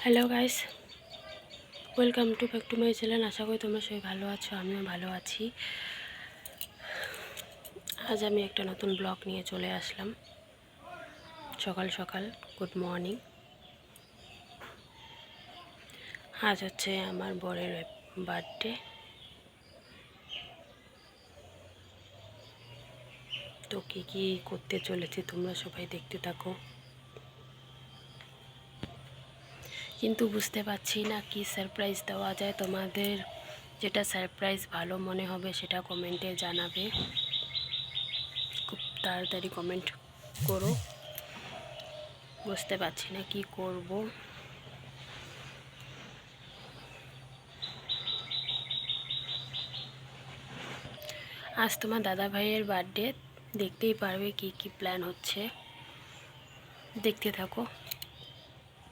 Hello guys, welcome to back to my channel. আশা করি তোমরা সবাই ভালো আছো, আমিও ভালো আছি। আজ আমি একটা নতুন ব্লগ নিয়ে চলে আসলাম। সকাল সকাল গুড মর্নিং। আজ হচ্ছে আমার বরের বার্থডে। তো কী কী করতে চলেছি তোমরা সবাই দেখতে থাকো। কিন্তু বুঝতে পারছি না কি সারপ্রাইজ দেওয়া যায় তোমাদের। যেটা সারপ্রাইজ ভালো মনে হবে সেটা কমেন্টে জানাবে। খুব তাড়াতাড়ি কমেন্ট করো। বুঝতে পারছি না কি করব। আজ তোমার দাদা ভাইয়ের বার্থডে, দেখতেই পারবে কি কি প্ল্যান হচ্ছে, দেখতে থাকো।